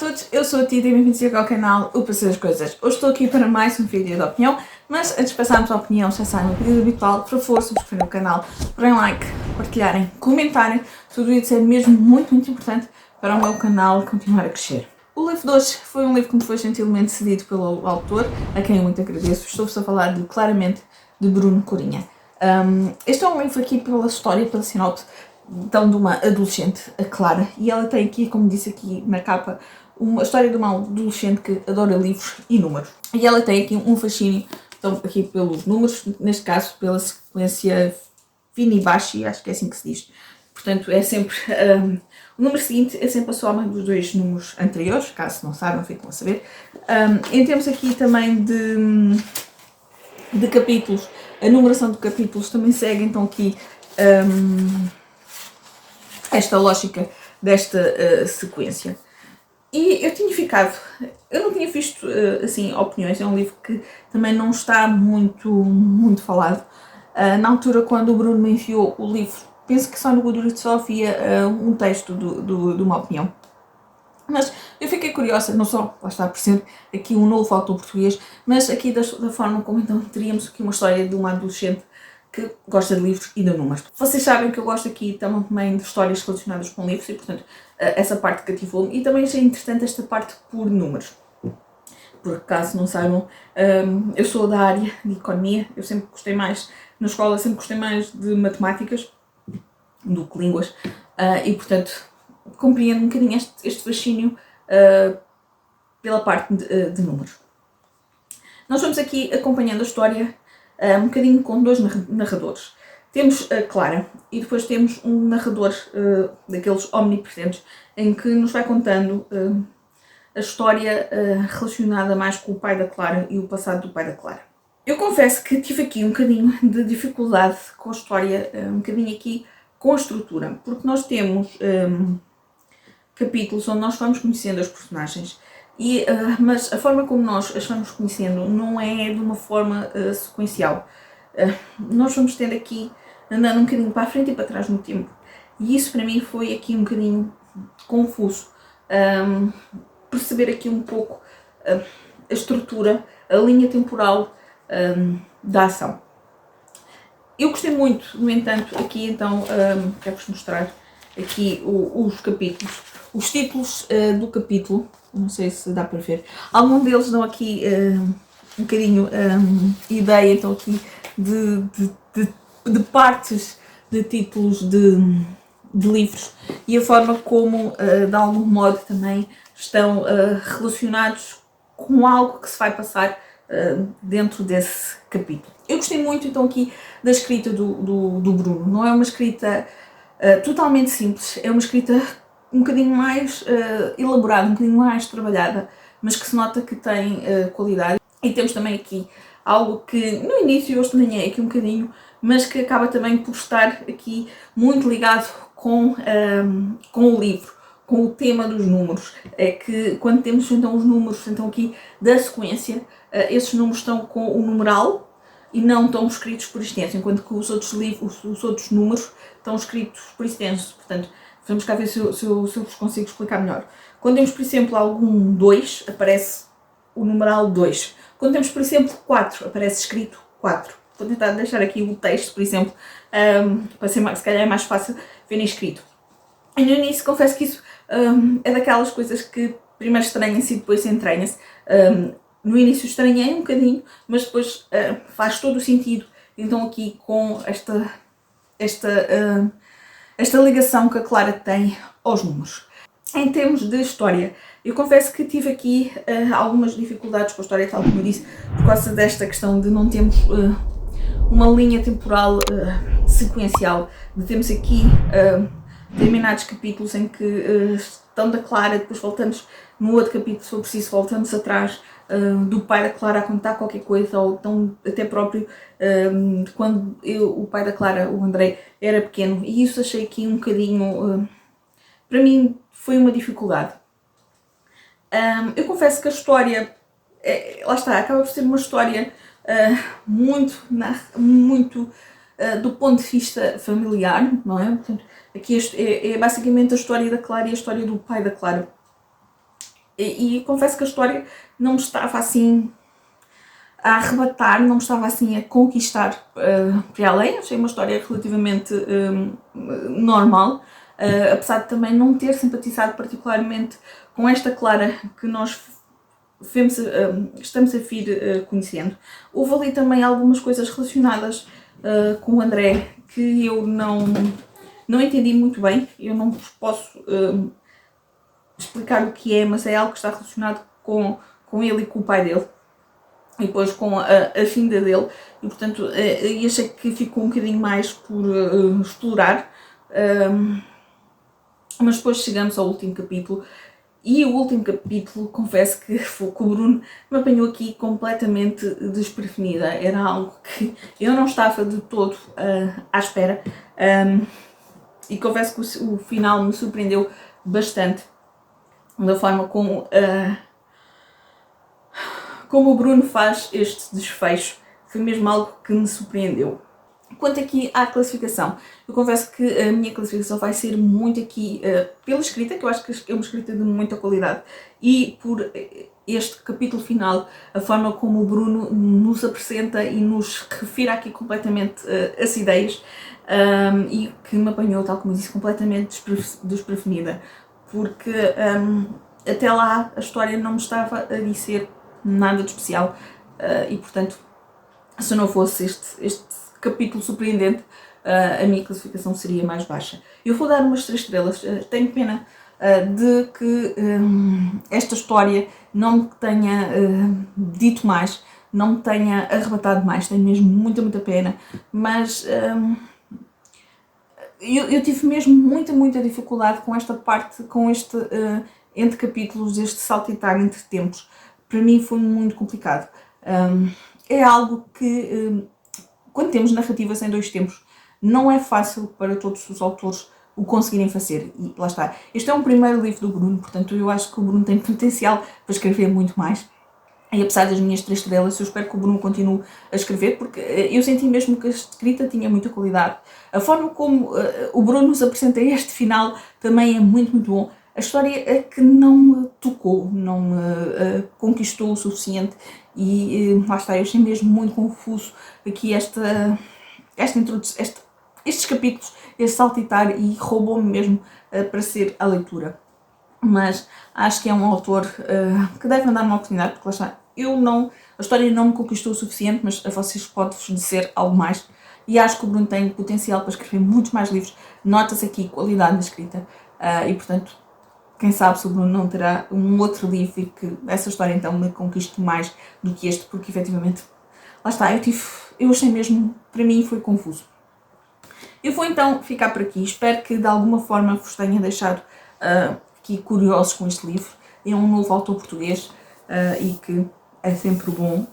todos, eu sou a Tita e bem-vindos aqui ao canal O Passeio das Coisas. Hoje estou aqui para mais um vídeo de opinião, mas antes de passarmos à opinião, já sabem, o pedido habitual, por favor, subscrevam o canal, porem like, partilharem, comentarem, tudo isso é mesmo muito importante para o meu canal continuar a crescer. O livro de hoje foi um livro que me foi gentilmente cedido pelo autor, a quem eu muito agradeço. Estou-vos a falar claramente de Bruno Corinha. Este é um livro aqui pela história, pela sinopse, então, de uma adolescente, a Clara, e ela tem aqui, como disse aqui na capa, uma história de uma adolescente que adora livros e números. E ela tem aqui um fascínio, então, aqui pelos números, neste caso pela sequência Fibonacci, acho que é assim que se diz. Portanto, é sempre, o número seguinte é sempre a soma dos dois números anteriores, caso não saibam, ficam a saber. Em termos aqui também de capítulos, a numeração de capítulos também segue, então, aqui esta lógica desta sequência. E eu não tinha visto assim opiniões, é um livro que também não está muito falado. Na altura, quando o Bruno me enviou o livro, penso que só no Goodreads só havia um texto de uma opinião. Mas eu fiquei curiosa, não só, lá está, por ser aqui um novo autor português, mas aqui da forma como então teríamos aqui uma história de uma adolescente que gosta de livros e de números. Vocês sabem que eu gosto aqui também de histórias relacionadas com livros e, portanto, essa parte cativou-me. E também achei interessante esta parte por números. Porque, caso não saibam, eu sou da área de economia, eu sempre gostei mais, na escola sempre gostei mais de matemáticas do que línguas, e, portanto, compreendo um bocadinho este fascínio pela parte de números. Nós vamos aqui acompanhando a história um bocadinho com dois narradores. Temos a Clara e depois temos um narrador daqueles omnipresentes em que nos vai contando a história relacionada mais com o pai da Clara e o passado do pai da Clara. Eu confesso que tive aqui um bocadinho de dificuldade com a história, um bocadinho aqui com a estrutura, porque nós temos capítulos onde nós vamos conhecendo os personagens. Mas a forma como nós as vamos conhecendo não é de uma forma sequencial. Nós vamos tendo aqui, andando um bocadinho para a frente e para trás no tempo. E isso para mim foi aqui um bocadinho confuso. Perceber aqui um pouco a estrutura, a linha temporal da ação. Eu gostei muito, no entanto, aqui então, quero-vos mostrar aqui os capítulos, os títulos do capítulo. Não sei se dá para ver. Alguns deles dão aqui um bocadinho ideia, então, aqui de partes de títulos de livros e a forma como, de algum modo, também estão relacionados com algo que se vai passar dentro desse capítulo. Eu gostei muito, então, aqui da escrita do Bruno. Não é uma escrita totalmente simples, é uma escrita um bocadinho mais elaborada, um bocadinho mais trabalhada, mas que se nota que tem qualidade. E temos também aqui algo que no início eu estranhei aqui um bocadinho, mas que acaba também por estar aqui muito ligado com o livro, com o tema dos números. É que quando temos então os números então aqui da sequência, esses números estão com o numeral e não estão escritos por extenso, enquanto que os outros números estão escritos por extenso. Portanto, vamos cá ver se eu vos consigo explicar melhor. Quando temos, por exemplo, algum 2, aparece o numeral 2. Quando temos, por exemplo, 4, aparece escrito 4. Vou tentar deixar aqui o texto, por exemplo, para ser mais, se calhar é mais fácil verem escrito. E no início, confesso que isso é daquelas coisas que primeiro estranha-se e depois entranha-se. No início estranhei um bocadinho, mas depois faz todo o sentido. Então aqui com esta ligação que a Clara tem aos números. Em termos de história, eu confesso que tive aqui algumas dificuldades com a história, tal como eu disse, por causa desta questão de não termos uma linha temporal sequencial, de termos aqui determinados capítulos em que estão da Clara, depois voltamos no outro capítulo, se for preciso, voltamos atrás do pai da Clara a contar qualquer coisa, ou então até próprio quando o pai da Clara, o André, era pequeno, e isso achei aqui um bocadinho, para mim foi uma dificuldade. Eu confesso que a história, lá está, acaba por ser uma história muito do ponto de vista familiar, não é? Portanto, aqui é basicamente a história da Clara e a história do pai da Clara. E confesso que a história não me estava assim a arrebatar, não me estava assim a conquistar para além. Achei uma história relativamente normal, apesar de também não ter simpatizado particularmente com esta Clara que nós estamos a vir conhecendo. Houve ali também algumas coisas relacionadas com o André que eu não entendi muito bem. Eu não vos posso explicar o que é, mas é algo que está relacionado com ele e com o pai dele. E depois com a finda dele, e portanto achei que ficou um bocadinho mais por explorar, mas depois chegamos ao último capítulo, e o último capítulo, confesso que foi com o Bruno, me apanhou aqui completamente desprevenida. Era algo que eu não estava de todo à espera, e confesso que o final me surpreendeu bastante, da forma como o Bruno faz este desfecho. Foi mesmo algo que me surpreendeu. Quanto aqui à classificação, eu confesso que a minha classificação vai ser muito aqui pela escrita, que eu acho que é uma escrita de muita qualidade, e por este capítulo final, a forma como o Bruno nos apresenta e nos refira aqui completamente as ideias, e que me apanhou, tal como eu disse, completamente desprevenida, porque até lá a história não me estava a dizer nada de especial, e portanto, se não fosse este capítulo surpreendente, a minha classificação seria mais baixa. Eu vou dar umas 3 estrelas. Tenho pena de que esta história não me tenha dito mais, não me tenha arrebatado mais. Tenho mesmo muita pena, mas eu tive mesmo muita dificuldade com esta parte, com este entre capítulos, este saltitar entre tempos. Para mim foi muito complicado. É algo que, quando temos narrativas em 2 tempos, não é fácil para todos os autores o conseguirem fazer. E lá está. Este é um primeiro livro do Bruno, portanto eu acho que o Bruno tem potencial para escrever muito mais. E apesar das minhas 3 estrelas, eu espero que o Bruno continue a escrever, porque eu senti mesmo que a escrita tinha muita qualidade. A forma como o Bruno nos apresenta este final também é muito bom. A história é que não me tocou, não me conquistou o suficiente, e lá está, eu achei mesmo muito confuso aqui esta introdução, estes capítulos, este saltitar, e roubou-me mesmo para ser a leitura. Mas acho que é um autor que deve dar uma oportunidade, porque lá está, a história não me conquistou o suficiente, mas a vocês pode-vos dizer algo mais, e acho que o Bruno tem potencial para escrever muitos mais livros. Nota-se aqui qualidade na escrita, e portanto, quem sabe se o Bruno não terá um outro livro e que essa história então me conquiste mais do que este, porque efetivamente, lá está, eu achei mesmo, para mim foi confuso. Eu vou então ficar por aqui, espero que de alguma forma vos tenha deixado aqui curiosos com este livro. É um novo autor português e que é sempre bom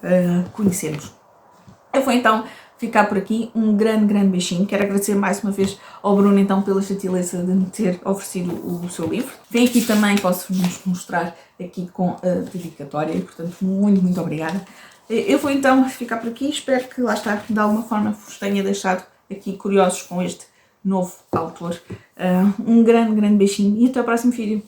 conhecermos. Eu vou então ficar por aqui, um grande beijinho. Quero agradecer mais uma vez ao Bruno então pela gentileza de me ter oferecido o seu livro. Vem aqui também, posso-vos mostrar aqui com a dedicatória, e portanto muito obrigada. Eu vou então ficar por aqui, espero que lá está, de alguma forma vos tenha deixado aqui curiosos com este novo autor. Um grande beijinho e até ao próximo vídeo.